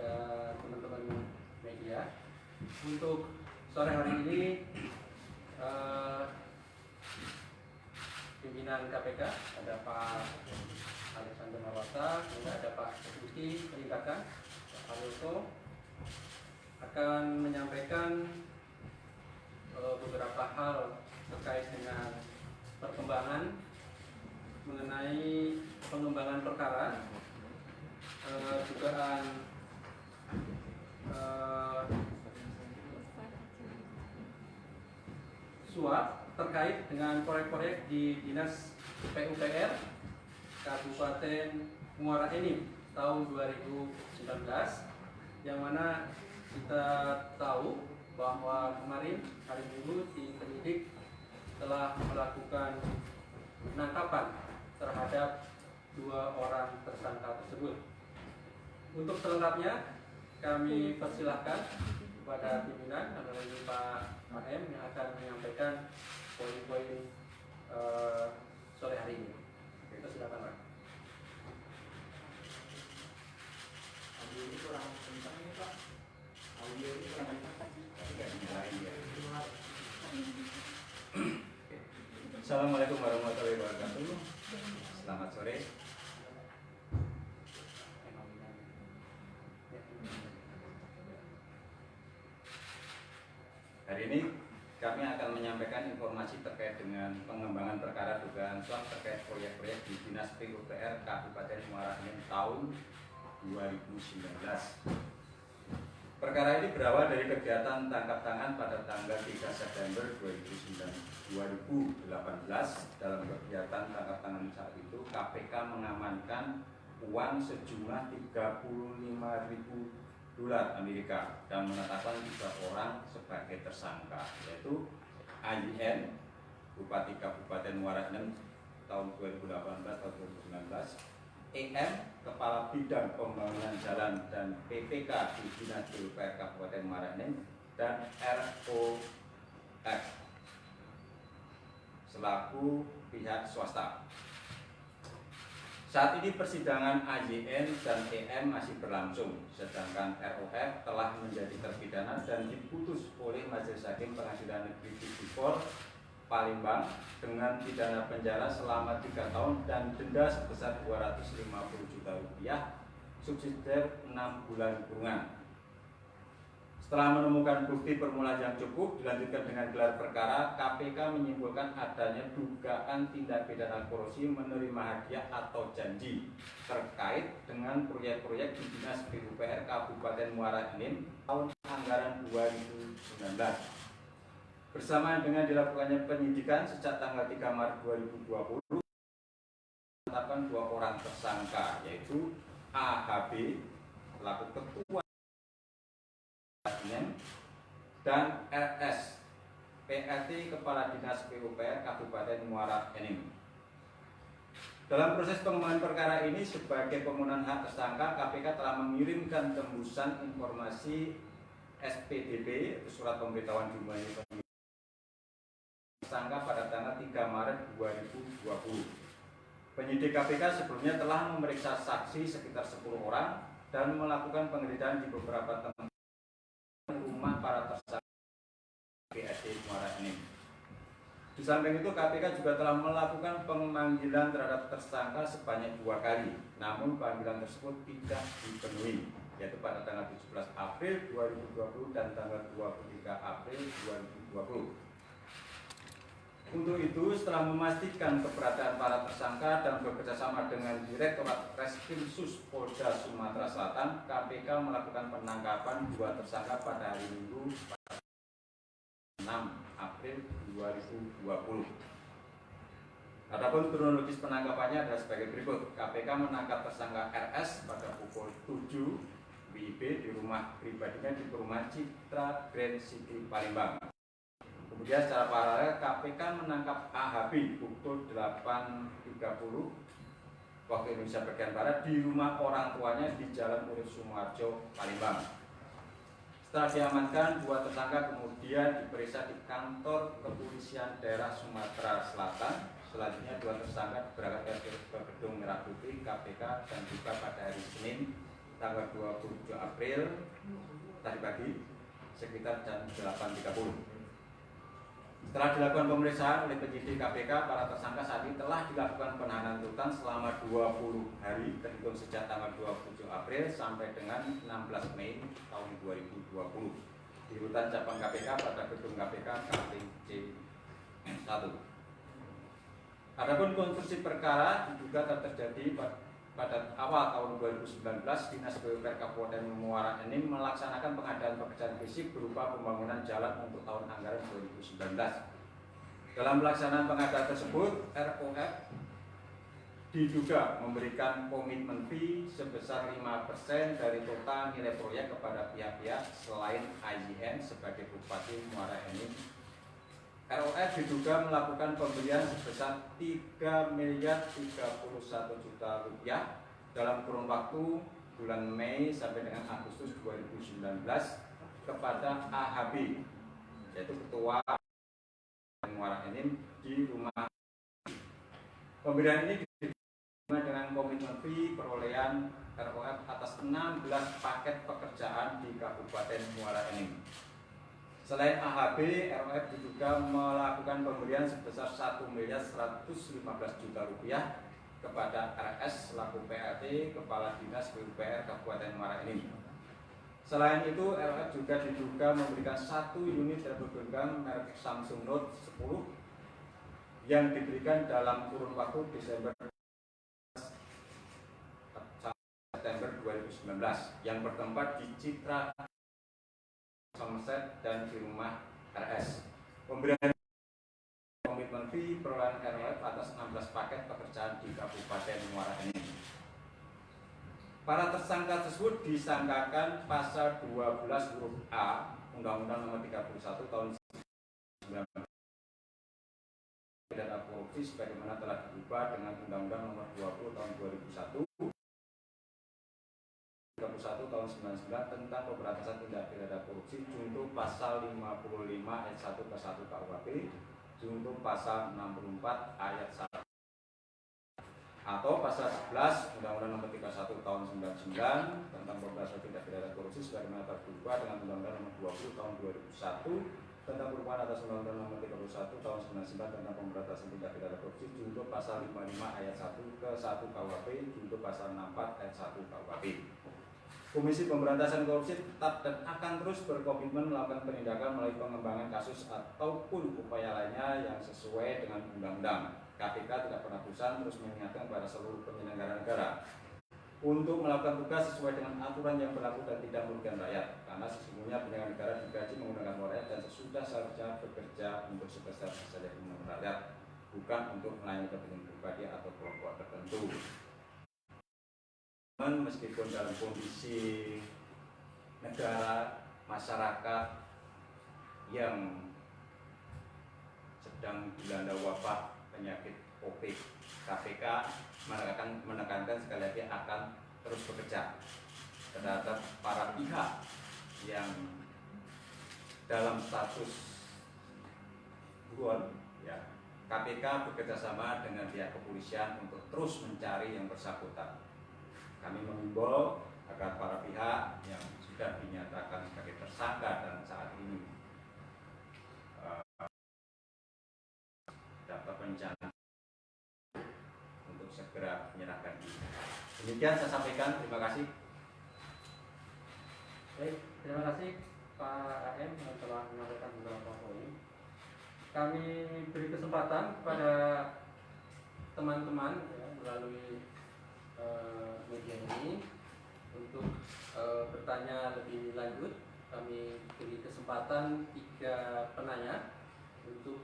kepada teman-teman media. Untuk sore hari ini pimpinan KPK ada Pak Alexander Marwata, kemudian ada Pak Budi Penindakan, Pak Alto akan menyampaikan beberapa hal terkait dengan perkembangan mengenai pengembangan perkara, dugaan suap terkait dengan proyek-proyek di Dinas PUPR Kabupaten Muara Enim tahun 2019, yang mana kita tahu bahwa kemarin hari Minggu tim penyidik telah melakukan penangkapan terhadap 2 orang tersangka tersebut. Untuk selengkapnya kami persilahkan kepada pimpinan, adalah Pak M yang akan menyampaikan poin-poin sore hari ini. Kita silakan, Pak. Audio ini kurang kencang ini, Pak. Audio ini kurang kencang. Assalamualaikum warahmatullahi wabarakatuh. Selamat sore. Hari ini kami akan menyampaikan informasi terkait dengan pengembangan perkara dugaan suap terkait proyek-proyek di Dinas PUPR Kabupaten Muara Enim tahun 2019. Perkara ini berawal dari kegiatan tangkap tangan pada tanggal 3 September 2018. Dalam kegiatan tangkap tangan saat itu, KPK mengamankan uang sejumlah 35.000 dolar Amerika dan menetapkan 3 orang sebagai tersangka, yaitu AYN, Bupati Kabupaten Muara Enim tahun 2018-2019, EM, Kepala Bidang Pembangunan Jalan dan PPK di Dinas PUPR Kabupaten Muara Enim, dan ROF selaku pihak swasta. Saat ini persidangan AYN dan EM masih berlangsung, sedangkan ROF telah menjadi terpidana dan diputus oleh Majelis Hakim Pengadilan Negeri Tipikor Palembang dengan pidana penjara selama 3 tahun dan denda sebesar 250 juta rupiah, subsidi 6 bulan kurungan. Setelah menemukan bukti permulaan yang cukup, dilanjutkan dengan gelar perkara, KPK menyimpulkan adanya dugaan tindak pidana korupsi menerima hadiah atau janji terkait dengan proyek-proyek di Dinas PUPR Kabupaten Muara Enim tahun anggaran 2019. Bersamaan dengan dilakukannya penyidikan sejak tanggal 3 Maret 2020, menetapkan 2 orang tersangka, yaitu AHB selaku ketua dan RS PLT Kepala Dinas PUPR Kabupaten Muara Enim. Dalam proses pengembangan perkara ini, sebagai pemenuhan hak tersangka, KPK telah mengirimkan tembusan informasi SPDP, surat pemberitahuan dimulai tersangka pada tanggal 3 Maret 2020. Penyidik KPK sebelumnya telah memeriksa saksi sekitar 10 orang dan melakukan penggeledahan di beberapa tempat rumah para tersangka PSD Muara Enim. Di samping itu, KPK juga telah melakukan pemanggilan terhadap tersangka sebanyak 2 kali, namun panggilan tersebut tidak dipenuhi, yaitu pada tanggal 17 April 2020 dan tanggal 23 April 2020. Untuk itu, setelah memastikan keberadaan para tersangka dan bekerjasama dengan Direktorat Reskrimsus Polda Sumatera Selatan, KPK melakukan penangkapan 2 tersangka pada hari Minggu 6 April 2020. Adapun kronologis penangkapannya adalah sebagai berikut. KPK menangkap tersangka RS pada pukul 7 WIB di rumah pribadinya di perumahan Citra Grand City Palembang. Kemudian secara paralel KPK menangkap AHB pukul 8.30 waktu Indonesia bagian Barat di rumah orang tuanya di Jalan Urip Sumoharjo, Palembang. Setelah diamankan, 2 tersangka kemudian diperiksa di kantor kepolisian daerah Sumatera Selatan. Selanjutnya 2 tersangka berangkat ke gedung Merah Putih KPK dan juga pada hari Senin tanggal 27 April tadi pagi sekitar jam 8.30. Setelah dilakukan pemeriksaan oleh penyidik KPK, para tersangka saat ini telah dilakukan penahanan rutan selama 20 hari terhitung sejak tanggal 27 April sampai dengan 16 Mei tahun 2020 di rutan cabang KPK pada gedung KPK KPC 1. Adapun konstruksi perkara diduga terjadi pada awal tahun 2019, Dinas PUPR Kabupaten Muara Enim melaksanakan pengadaan pekerjaan fisik berupa pembangunan jalan untuk tahun anggaran 2019. Dalam pelaksanaan pengadaan tersebut, ROF diduga memberikan komitmen fee sebesar 5% dari total nilai proyek kepada pihak-pihak selain IJN sebagai Bupati Muara Enim. ROF diduga melakukan pembelian sebesar 3.031.000.000 rupiah dalam kurun waktu bulan Mei sampai dengan Agustus 2019 kepada AHB, yaitu Ketua Muara Enim di rumah. Pembelian ini dengan komitmen fee perolehan ROF atas 16 paket pekerjaan di Kabupaten Muara Enim. Selain AHB, ROF diduga melakukan pemberian sebesar 1.115.000.000 rupiah kepada RS selaku PLT Kepala Dinas PUPR Kabupaten Muara Enim. Selain itu, ROF juga diduga memberikan 1 unit telepon genggam merek Samsung Note 10 yang diberikan dalam kurun waktu Desember 2019 yang bertempat di Citra Somerset dan di rumah RS. Pemberian komitmen fee perolehan ROF atas 16 paket pekerjaan di Kabupaten Muara Enim. Para tersangka tersebut disangkakan pasal 12 huruf A Undang-Undang Nomor 31 Tahun 1990 pidana korupsi sebagaimana telah diubah dengan Undang-Undang Nomor 20 Tahun 2001 Tahun 99 tentang pemberantasan tindak pidana korupsi junto pasal 55 ayat 1 ke 1 KUHP, junto pasal 64 ayat 1 atau pasal 11 Undang-Undang Nomor 31 Tahun 99 tentang pemberantasan tindak pidana korupsi sebagaimana telah diubah dengan Undang-Undang Nomor 20 Tahun 2001 tentang perubahan atas Undang-Undang Nomor 31 Tahun 99 tentang pemberantasan tindak pidana korupsi junto pasal 55 ayat 1 ke 1 KUHP, junto pasal 64 ayat 1 KUHP. Komisi Pemberantasan Korupsi tetap dan akan terus berkomitmen melakukan penindakan melalui pengembangan kasus ataupun upaya lainnya yang sesuai dengan undang-undang. KPK tidak pernah bosan terus mengingatkan kepada seluruh penyelenggara negara untuk melakukan tugas sesuai dengan aturan yang berlaku dan tidak merugikan rakyat. Karena sesungguhnya penyelenggara negara digaji menggunakan uang rakyat dan sesudah seharusnya bekerja untuk sebesar-besarnya kepentingan rakyat, bukan untuk melayani kepentingan pribadi atau kelompok tertentu. Meskipun dalam kondisi negara masyarakat yang sedang dilanda wabah penyakit COVID, KPK menekankan sekali lagi akan terus bekerja terhadap para pihak yang dalam status buron. Ya, KPK bekerjasama dengan pihak kepolisian untuk terus mencari yang bersangkutan. Kami mengimbau agar para pihak yang sudah dinyatakan sebagai tersangka dan saat ini dapat rencana untuk segera menyerahkan diri. Demikian saya sampaikan. Terima kasih. Baik, terima kasih Pak AM yang telah menyampaikan beberapa poin. Kami beri kesempatan kepada teman-teman ya, melalui media ini untuk bertanya lebih lanjut. Kami beri kesempatan 3 penanya untuk